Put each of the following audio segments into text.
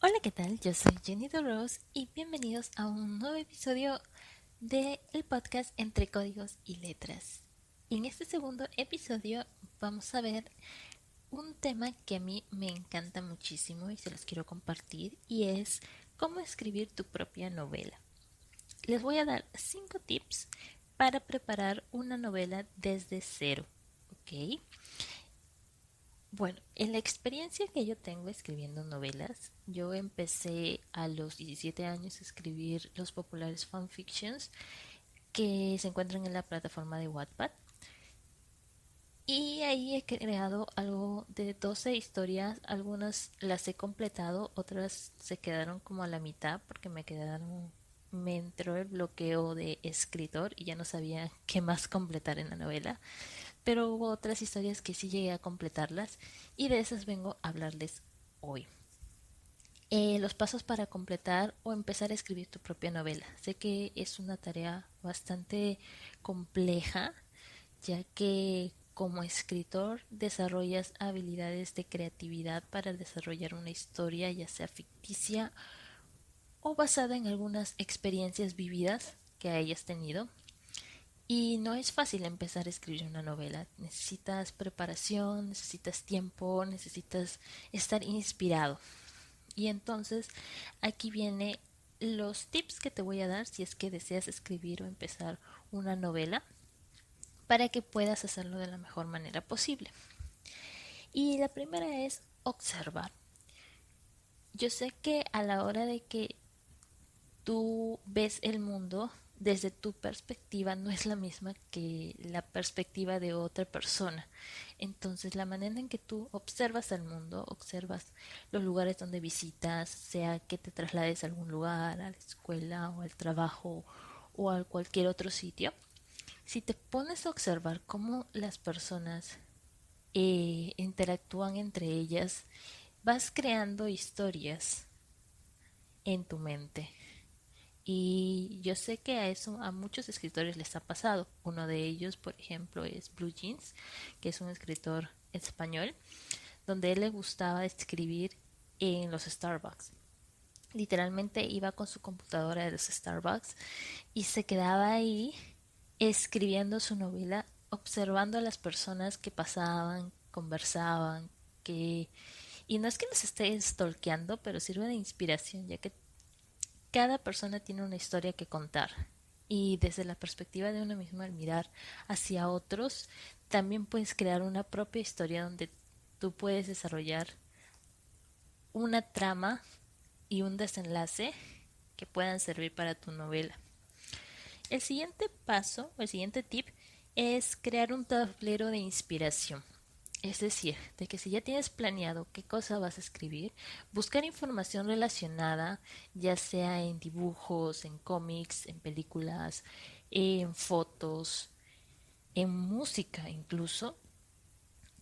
Hola, ¿qué tal? Yo soy Jenny Rose y bienvenidos a un nuevo episodio del podcast Entre Códigos y Letras. En este segundo episodio vamos a ver un tema que a mí me encanta muchísimo y se los quiero compartir y es cómo escribir tu propia novela. Les voy a dar 5 tips para preparar una novela desde cero, ¿ok? Bueno, en la experiencia que yo tengo escribiendo novelas, yo empecé a los 17 años a escribir los populares fanfictions que se encuentran en la plataforma de Wattpad. Y ahí he creado algo de 12 historias, algunas las he completado, otras se quedaron como a la mitad porque me entró el bloqueo de escritor y ya no sabía qué más completar en la novela. Pero hubo otras historias que sí llegué a completarlas y de esas vengo a hablarles hoy. Los pasos para completar o empezar a escribir tu propia novela. Sé que es una tarea bastante compleja, ya que como escritor desarrollas habilidades de creatividad para desarrollar una historia, ya sea ficticia o basada en algunas experiencias vividas que hayas tenido. Y no es fácil empezar a escribir una novela. Necesitas preparación, necesitas tiempo, necesitas estar inspirado. Y entonces aquí viene los tips que te voy a dar si es que deseas escribir o empezar una novela para que puedas hacerlo de la mejor manera posible. Y la primera es observar. Yo sé que a la hora de que tú ves el mundo desde tu perspectiva no es la misma que la perspectiva de otra persona. Entonces, la manera en que tú observas el mundo, observas los lugares donde visitas, sea que te traslades a algún lugar, a la escuela o al trabajo o a cualquier otro sitio, si te pones a observar cómo las personas interactúan entre ellas, vas creando historias en tu mente. Y yo sé que a eso a muchos escritores les ha pasado. Uno de ellos, por ejemplo, es Blue Jeans, que es un escritor español, donde a él le gustaba escribir en los Starbucks. Literalmente iba con su computadora de los Starbucks y se quedaba ahí escribiendo su novela, observando a las personas que pasaban, conversaban, que... Y no es que nos esté stalkeando, pero sirve de inspiración, ya que cada persona tiene una historia que contar y desde la perspectiva de uno mismo al mirar hacia otros, también puedes crear una propia historia donde tú puedes desarrollar una trama y un desenlace que puedan servir para tu novela. El siguiente paso, o el siguiente tip, es crear un tablero de inspiración. Es decir, de que si ya tienes planeado qué cosa vas a escribir, buscar información relacionada, ya sea en dibujos, en cómics, en películas, en fotos, en música incluso,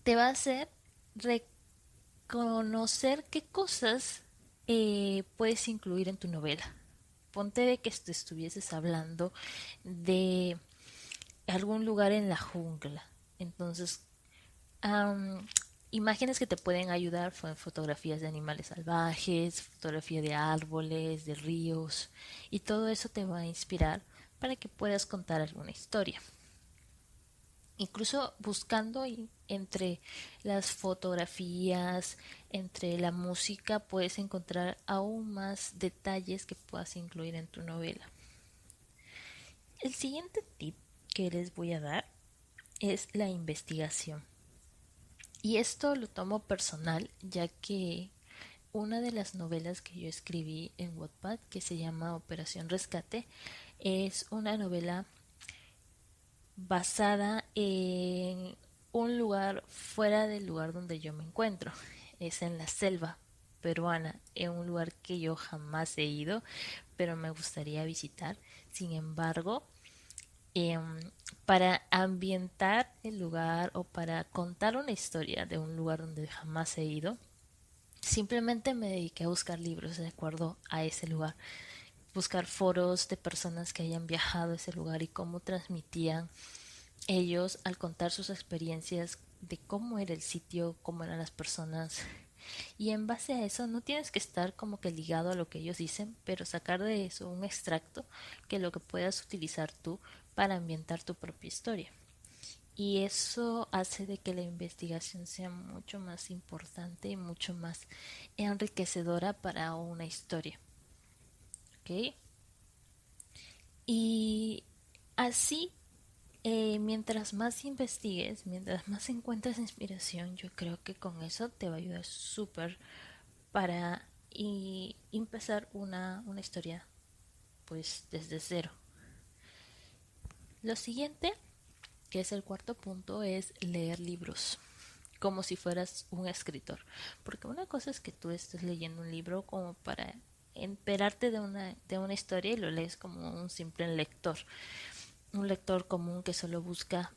te va a hacer reconocer qué cosas puedes incluir en tu novela. Ponte de que te estuvieses hablando de algún lugar en la jungla. Entonces, Um, imágenes que te pueden ayudar fueron fotografías de animales salvajes, fotografía de árboles, de ríos, y todo eso te va a inspirar para que puedas contar alguna historia. Incluso buscando entre las fotografías, entre la música, puedes encontrar aún más detalles que puedas incluir en tu novela. El siguiente tip que les voy a dar es la investigación. Y esto lo tomo personal, ya que una de las novelas que yo escribí en Wattpad, que se llama Operación Rescate, es una novela basada en un lugar fuera del lugar donde yo me encuentro. Es en la selva peruana, en un lugar que yo jamás he ido, pero me gustaría visitar. Sin embargo, eh, para ambientar el lugar o para contar una historia de un lugar donde jamás he ido, simplemente me dediqué a buscar libros de acuerdo a ese lugar, buscar foros de personas que hayan viajado a ese lugar y cómo transmitían ellos al contar sus experiencias de cómo era el sitio, cómo eran las personas. Y en base a eso no tienes que estar como que ligado a lo que ellos dicen, pero sacar de eso un extracto que lo que puedas utilizar tú para ambientar tu propia historia. Y eso hace de que la investigación sea mucho más importante y mucho más enriquecedora para una historia. ¿Ok? Y así, mientras más investigues, mientras más encuentres inspiración, yo creo que con eso te va a ayudar súper para empezar una historia pues desde cero. Lo siguiente, que es el cuarto punto, es leer libros como si fueras un escritor. Porque una cosa es que tú estés leyendo un libro como para enterarte de una historia y lo lees como un simple lector. Un lector común que solo busca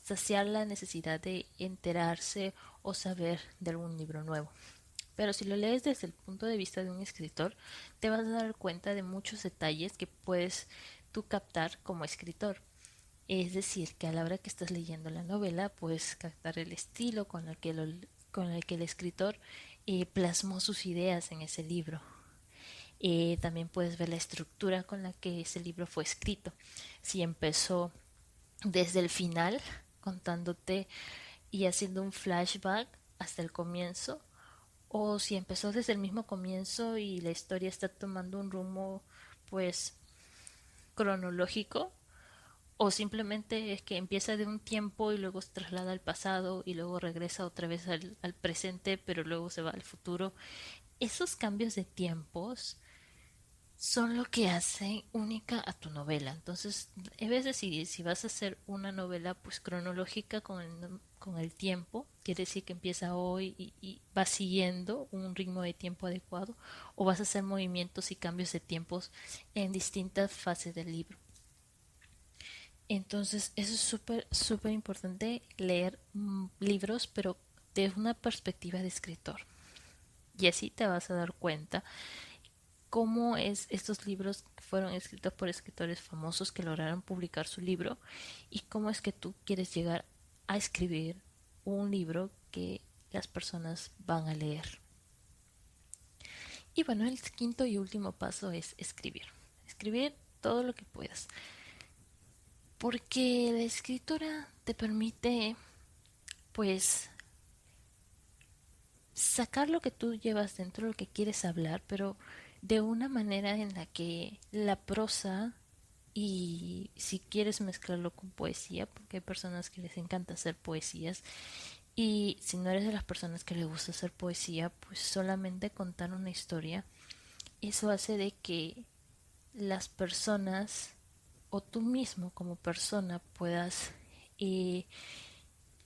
saciar la necesidad de enterarse o saber de algún libro nuevo. Pero si lo lees desde el punto de vista de un escritor, te vas a dar cuenta de muchos detalles que puedes tú captar como escritor. Es decir, que a la hora que estás leyendo la novela, puedes captar el estilo con el que el escritor plasmó sus ideas en ese libro. También puedes ver la estructura con la que ese libro fue escrito. Si empezó desde el final, contándote y haciendo un flashback hasta el comienzo, o si empezó desde el mismo comienzo y la historia está tomando un rumbo pues cronológico, o simplemente es que empieza de un tiempo y luego se traslada al pasado y luego regresa otra vez al presente, pero luego se va al futuro. Esos cambios de tiempos son lo que hace única a tu novela. Entonces, debes decidir si vas a hacer una novela pues cronológica con el tiempo, quiere decir que empieza hoy y va siguiendo un ritmo de tiempo adecuado, o vas a hacer movimientos y cambios de tiempos en distintas fases del libro. Entonces, eso es súper importante leer libros, pero desde una perspectiva de escritor. Y así te vas a dar cuenta cómo es estos libros fueron escritos por escritores famosos que lograron publicar su libro y cómo es que tú quieres llegar a escribir un libro que las personas van a leer. Y bueno, el quinto y último paso es escribir. Escribir todo lo que puedas. Porque la escritura te permite, pues, sacar lo que tú llevas dentro, lo que quieres hablar, pero de una manera en la que la prosa, y si quieres mezclarlo con poesía, porque hay personas que les encanta hacer poesías, y si no eres de las personas que les gusta hacer poesía, pues solamente contar una historia, eso hace de que las personas o tú mismo como persona puedas eh,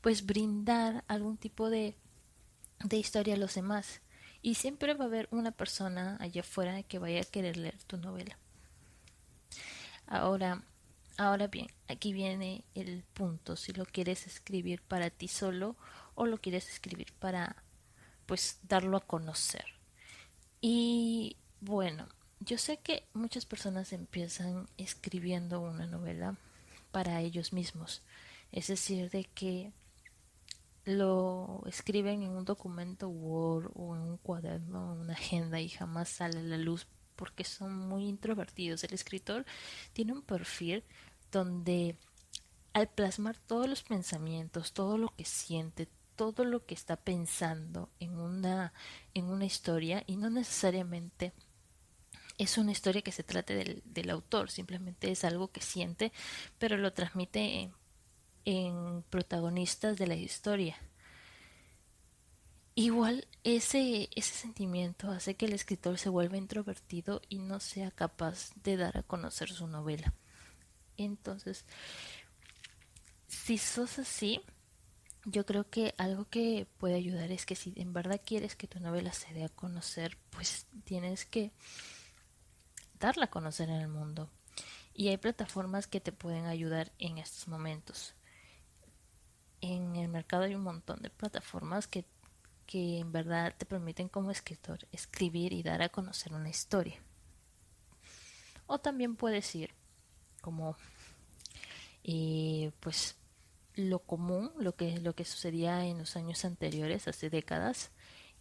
pues brindar algún tipo de historia a los demás. Y siempre va a haber una persona allá afuera que vaya a querer leer tu novela. Ahora, ahora bien, aquí viene el punto, si lo quieres escribir para ti solo o lo quieres escribir para pues darlo a conocer. Y bueno, yo sé que muchas personas empiezan escribiendo una novela para ellos mismos. Es decir, de que lo escriben en un documento Word o en un cuaderno, en una agenda y jamás sale a la luz porque son muy introvertidos. El escritor tiene un perfil donde al plasmar todos los pensamientos, todo lo que siente, todo lo que está pensando en una historia y no necesariamente es una historia que se trate del autor, simplemente es algo que siente, pero lo transmite en protagonistas de la historia. Igual ese sentimiento hace que el escritor se vuelva introvertido y no sea capaz de dar a conocer su novela. Entonces, si sos así, yo creo que algo que puede ayudar es que si en verdad quieres que tu novela se dé a conocer, pues tienes que darla a conocer en el mundo. Y hay plataformas que te pueden ayudar en estos momentos. En el mercado hay un montón de plataformas que en verdad te permiten como escritor escribir y dar a conocer una historia. O también puedes ir como pues lo común, lo que sucedía en los años anteriores, hace décadas,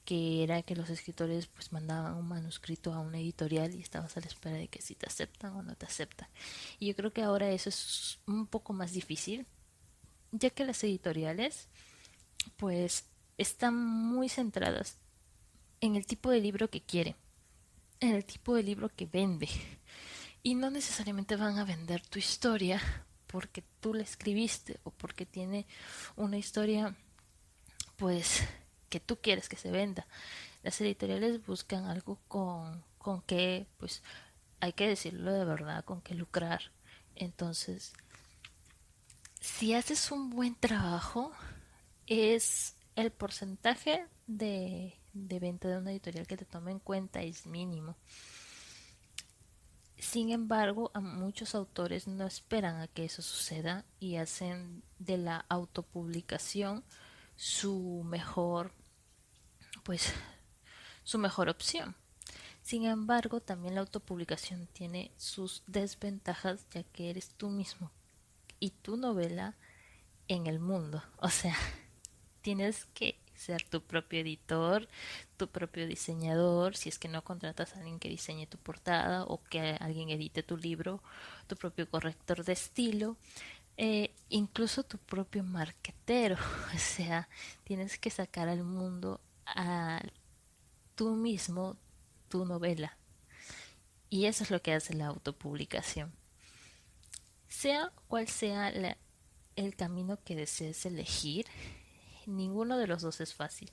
que era que los escritores pues mandaban un manuscrito a una editorial y estabas a la espera de que si te aceptan o no te aceptan. Y yo creo que ahora eso es un poco más difícil, ya que las editoriales pues están muy centradas en el tipo de libro que quiere, en el tipo de libro que vende. Y no necesariamente van a vender tu historia porque tú la escribiste o porque tiene una historia pues que tú quieres que se venda. Las editoriales buscan algo con que, pues hay que decirlo de verdad, con que lucrar. Entonces, si haces un buen trabajo, es el porcentaje de venta de una editorial que te tome en cuenta es mínimo. Sin embargo, a muchos autores no esperan a que eso suceda y hacen de la autopublicación su mejor, pues, su mejor opción. Sin embargo, también la autopublicación tiene sus desventajas, ya que eres tú mismo y tu novela en el mundo. O sea, tienes que ser tu propio editor, tu propio diseñador, si es que no contratas a alguien que diseñe tu portada o que alguien edite tu libro, tu propio corrector de estilo, incluso tu propio marketero. O sea, tienes que sacar al mundo a tú mismo tu novela. Y eso es lo que hace la autopublicación. Sea cual sea el camino que desees elegir, ninguno de los dos es fácil.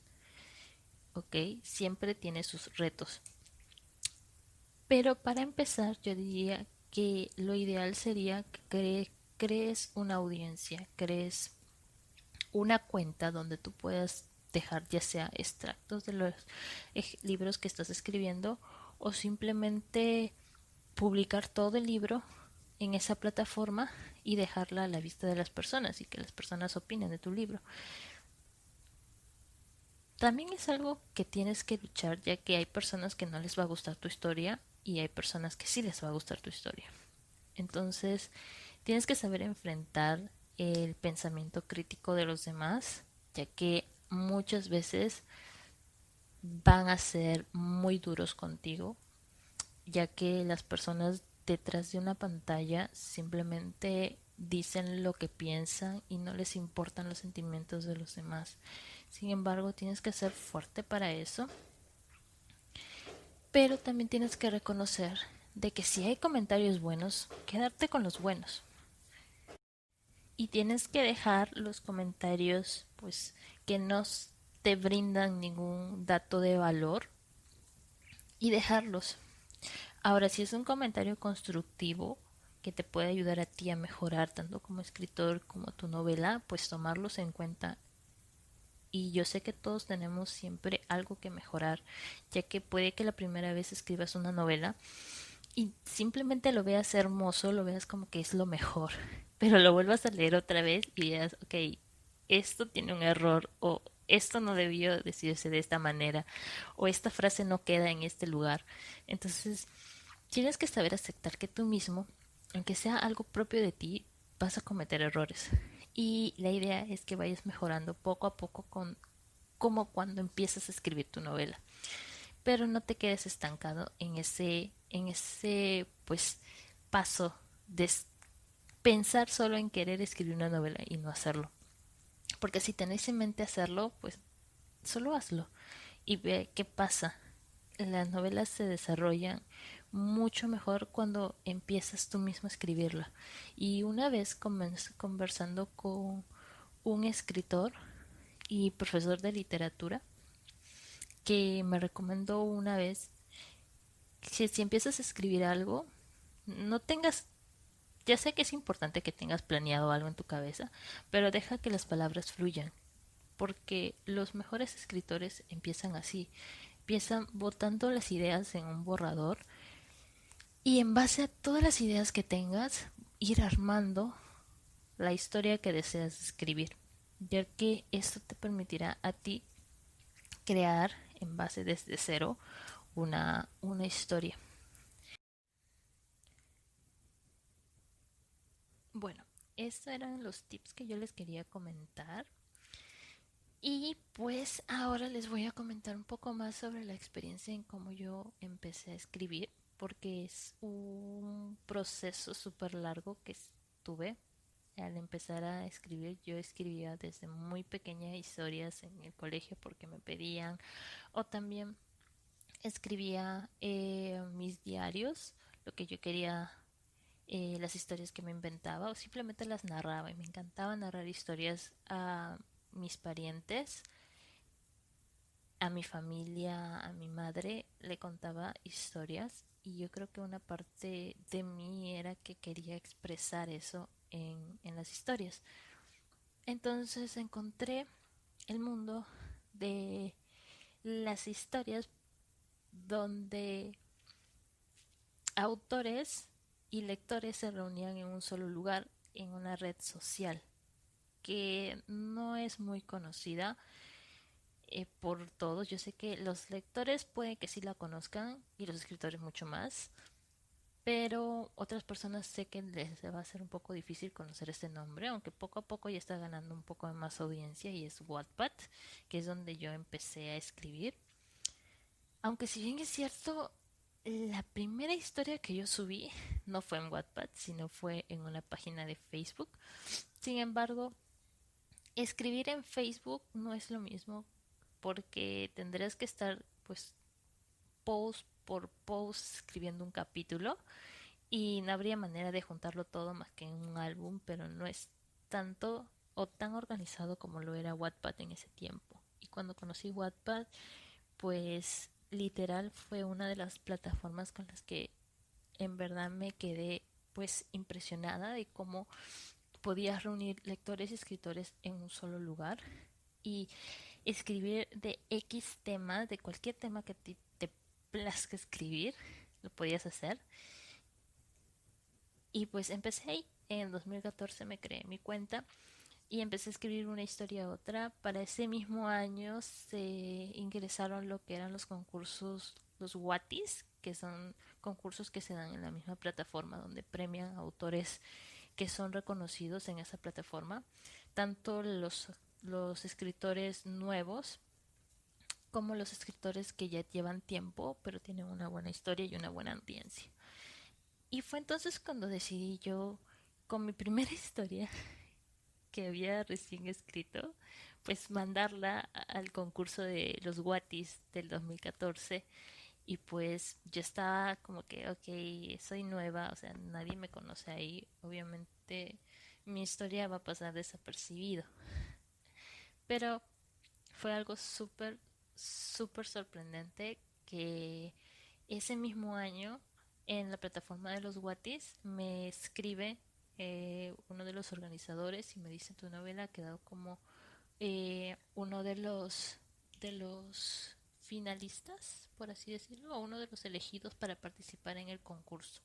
¿Ok? Siempre tiene sus retos. Pero para empezar, yo diría que lo ideal sería que crees una audiencia, crees una cuenta donde tú puedas dejar ya sea extractos de los libros que estás escribiendo o simplemente publicar todo el libro en esa plataforma y dejarla a la vista de las personas y que las personas opinen de tu libro. También es algo que tienes que luchar, ya que hay personas que no les va a gustar tu historia y hay personas que sí les va a gustar tu historia. Entonces, tienes que saber enfrentar el pensamiento crítico de los demás, ya que muchas veces van a ser muy duros contigo, ya que las personas detrás de una pantalla simplemente dicen lo que piensan y no les importan los sentimientos de los demás. Sin embargo, tienes que ser fuerte para eso, pero también tienes que reconocer de que si hay comentarios buenos, quedarte con los buenos. Y tienes que dejar los comentarios pues que no te brindan ningún dato de valor y dejarlos. Ahora, si es un comentario constructivo que te puede ayudar a ti a mejorar tanto como escritor como tu novela, pues tomarlos en cuenta. Y yo sé que todos tenemos siempre algo que mejorar, ya que puede que la primera vez escribas una novela y simplemente lo veas hermoso, lo veas como que es lo mejor, pero lo vuelvas a leer otra vez y digas, ok, esto tiene un error o esto no debió decirse de esta manera o esta frase no queda en este lugar. Entonces, tienes que saber aceptar que tú mismo, aunque sea algo propio de ti, vas a cometer errores. Y la idea es que vayas mejorando poco a poco con como cuando empiezas a escribir tu novela. Pero no te quedes estancado en ese pues paso de pensar solo en querer escribir una novela y no hacerlo. Porque si tenés en mente hacerlo, pues solo hazlo y ve qué pasa. Las novelas se desarrollan mucho mejor cuando empiezas tú mismo a escribirla. Y una vez conversando con un escritor y profesor de literatura que me recomendó una vez que si empiezas a escribir algo, no tengas, ya sé que es importante que tengas planeado algo en tu cabeza, pero deja que las palabras fluyan, porque los mejores escritores empiezan así, empiezan botando las ideas en un borrador y en base a todas las ideas que tengas, ir armando la historia que deseas escribir, ya que esto te permitirá a ti crear en base desde cero una historia. Bueno, estos eran los tips que yo les quería comentar. Y pues ahora les voy a comentar un poco más sobre la experiencia en cómo yo empecé a escribir, porque es un proceso súper largo que tuve al empezar a escribir. Yo escribía desde muy pequeña historias en el colegio porque me pedían, o también escribía mis diarios, lo que yo quería, las historias que me inventaba, o simplemente las narraba. Y me encantaba narrar historias a mis parientes, a mi familia, a mi madre, le contaba historias. Y yo creo que una parte de mí era que quería expresar eso en las historias. Entonces encontré el mundo de las historias donde autores y lectores se reunían en un solo lugar, en una red social que no es muy conocida por todos. Yo sé que los lectores pueden que sí la conozcan y los escritores mucho más, pero otras personas sé que les va a ser un poco difícil conocer este nombre, aunque poco a poco ya está ganando un poco de más audiencia, y es Wattpad, que es donde yo empecé a escribir. Aunque si bien es cierto, la primera historia que yo subí no fue en Wattpad, sino fue en una página de Facebook. Sin embargo, escribir en Facebook no es lo mismo, porque tendrás que estar pues post por post escribiendo un capítulo, y no habría manera de juntarlo todo más que en un álbum, pero no es tanto o tan organizado como lo era Wattpad en ese tiempo. Y cuando conocí Wattpad, pues literal fue una de las plataformas con las que en verdad me quedé pues impresionada de cómo podías reunir lectores y escritores en un solo lugar y escribir de X tema, de cualquier tema que te plazca escribir, lo podías hacer. Y pues empecé ahí. En 2014 me creé mi cuenta y empecé a escribir una historia a otra. Para ese mismo año se ingresaron lo que eran los concursos, los Watis, que son concursos que se dan en la misma plataforma donde premian a autores que son reconocidos en esa plataforma, tanto los escritores nuevos como los escritores que ya llevan tiempo pero tienen una buena historia y una buena audiencia. Y fue entonces cuando decidí yo, con mi primera historia que había recién escrito, pues mandarla al concurso de los Watis del 2014. Y pues yo estaba como que, ok, soy nueva, o sea, nadie me conoce ahí, obviamente mi historia va a pasar desapercibido. Pero fue algo súper, súper sorprendente que ese mismo año en la plataforma de los Watis me escribe uno de los organizadores y me dice: tu novela ha quedado como uno de los finalistas, por así decirlo, o uno de los elegidos para participar en el concurso.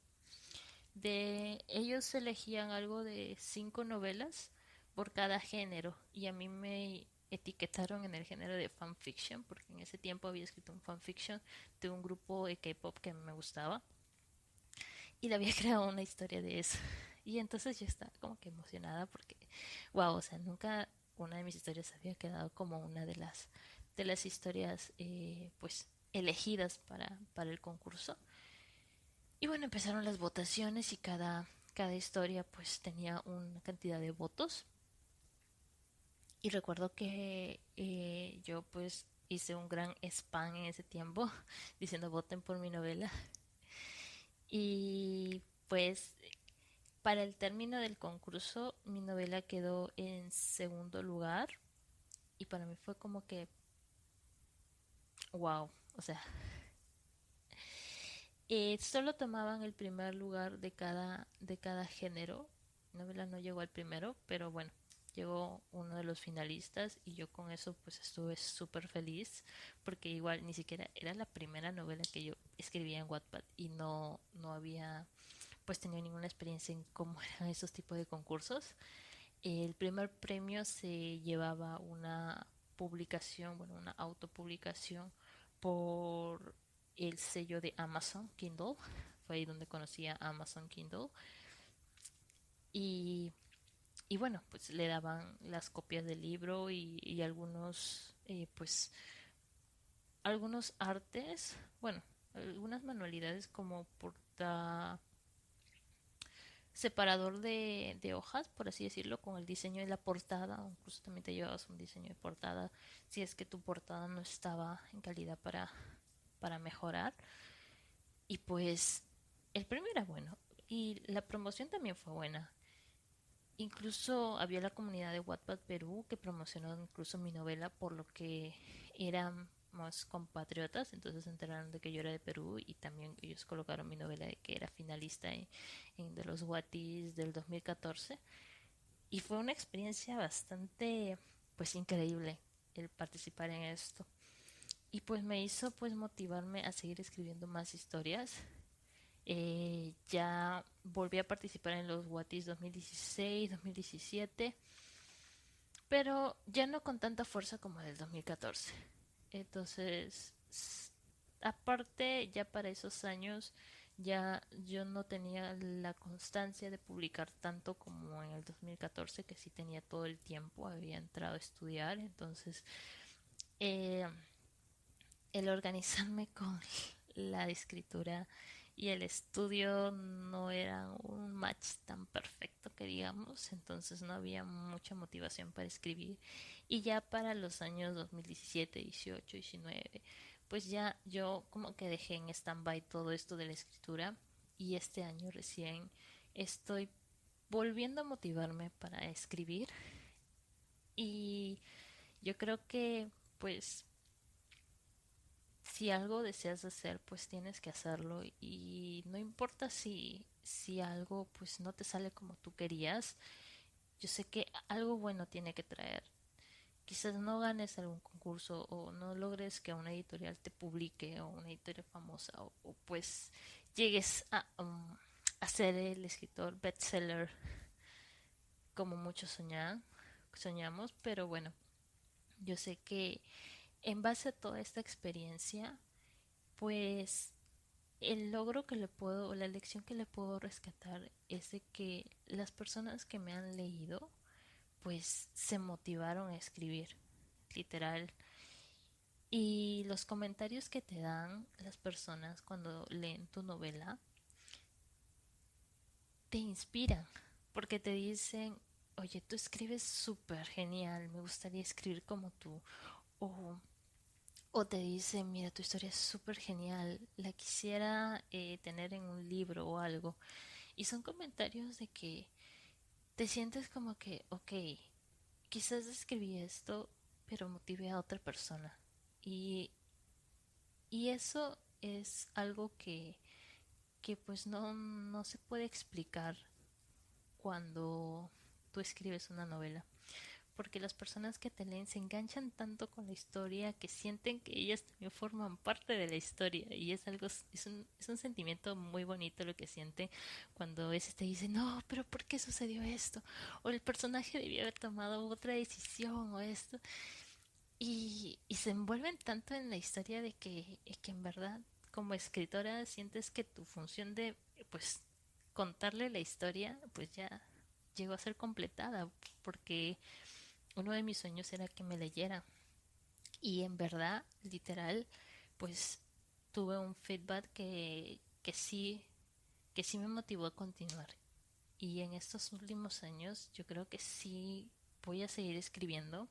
De ellos elegían algo de 5 novelas por cada género, y a mí me etiquetaron en el género de fanfiction porque en ese tiempo había escrito un fanfiction de un grupo de K-pop que me gustaba y le había creado una historia de eso. Y entonces yo estaba como que emocionada porque, wow, o sea, nunca una de mis historias había quedado como una de las historias pues elegidas para el concurso. Y bueno, empezaron las votaciones y cada historia pues tenía una cantidad de votos. Y recuerdo que yo pues hice un gran spam en ese tiempo diciendo voten por mi novela. Y pues para el término del concurso mi novela quedó en segundo lugar, y para mí fue como que wow, o sea, solo tomaban el primer lugar de cada género. Mi novela no llegó al primero, pero bueno, llegó uno de los finalistas y yo con eso pues estuve súper feliz, porque igual ni siquiera era la primera novela que yo escribía en Wattpad y no había pues tenido ninguna experiencia en cómo eran esos tipos de concursos. El primer premio se llevaba una publicación, bueno, una autopublicación por el sello de Amazon Kindle. Fue ahí donde conocí a Amazon Kindle. Y, y bueno, pues le daban las copias del libro y algunos, algunos artes, bueno, algunas manualidades como porta separador de hojas, por así decirlo, con el diseño de la portada, o incluso también te llevabas un diseño de portada si es que tu portada no estaba en calidad para mejorar. Y pues el premio era bueno y la promoción también fue buena. Incluso había la comunidad de Wattpad Perú que promocionó incluso mi novela, por lo que eran más compatriotas, entonces se enteraron de que yo era de Perú y también ellos colocaron mi novela de que era finalista en de los Wattis del 2014 y fue una experiencia bastante pues increíble el participar en esto y pues me hizo pues motivarme a seguir escribiendo más historias. Ya volví a participar en los Watis 2016, 2017, pero ya no con tanta fuerza como del 2014. Entonces, aparte, ya para esos años, ya yo no tenía la constancia de publicar tanto como en el 2014, que sí tenía todo el tiempo, había entrado a estudiar, entonces eh, el organizarme con la escritura y el estudio no era un match tan perfecto que digamos, entonces no había mucha motivación para escribir. Y ya para los años 2017, 18, 19, pues ya yo como que dejé en stand-by todo esto de la escritura y este año recién estoy volviendo a motivarme para escribir y yo creo que pues si algo deseas hacer, pues tienes que hacerlo y no importa si algo pues no te sale como tú querías, yo sé que algo bueno tiene que traer. Quizás no ganes algún concurso o no logres que una editorial te publique o una editorial famosa o pues llegues a ser el escritor bestseller como muchos soñamos, pero bueno, yo sé que en base a toda esta experiencia, pues el logro que le puedo, o la lección que le puedo rescatar es de que las personas que me han leído, pues se motivaron a escribir, literal. Y los comentarios que te dan las personas cuando leen tu novela te inspiran, porque te dicen, oye, tú escribes súper genial, me gustaría escribir como tú. O O te dice, mira, tu historia es súper genial, la quisiera tener en un libro o algo. Y son comentarios de que te sientes como que, ok, quizás escribí esto, pero motivé a otra persona. Y, y eso es algo que pues no se puede explicar cuando tú escribes una novela. Porque las personas que te leen se enganchan tanto con la historia que sienten que ellas también forman parte de la historia y es algo, es un sentimiento muy bonito lo que sienten cuando a veces te dicen, no, pero ¿por qué sucedió esto? O el personaje debió haber tomado otra decisión o esto y se envuelven tanto en la historia de que en verdad como escritora sientes que tu función de pues contarle la historia pues ya llegó a ser completada porque uno de mis sueños era que me leyera y en verdad, literal, pues tuve un feedback que sí me motivó a continuar. Y en estos últimos años yo creo que sí voy a seguir escribiendo.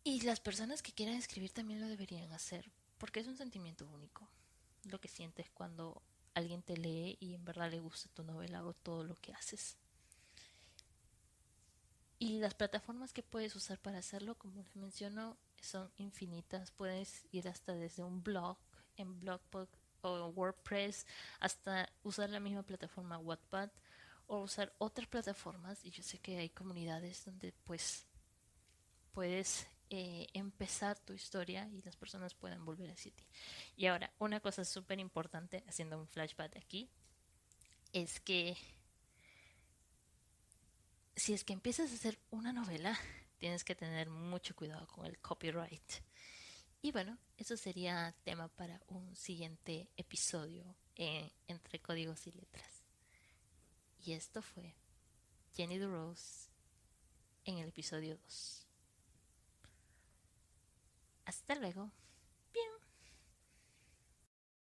Y las personas que quieran escribir también lo deberían hacer, porque es un sentimiento único. Lo que sientes cuando alguien te lee y en verdad le gusta tu novela o todo lo que haces. Y las plataformas que puedes usar para hacerlo, como les menciono, son infinitas. Puedes ir hasta desde un blog en Blogspot o WordPress hasta usar la misma plataforma Wattpad o usar otras plataformas. Y yo sé que hay comunidades donde pues puedes empezar tu historia y las personas pueden volver hacia ti. Y ahora, una cosa súper importante, haciendo un flashback aquí, es que si es que empiezas a hacer una novela, tienes que tener mucho cuidado con el copyright. Y bueno, eso sería tema para un siguiente episodio entre códigos y letras. Y esto fue Jenny DeRose en el episodio 2. Hasta luego.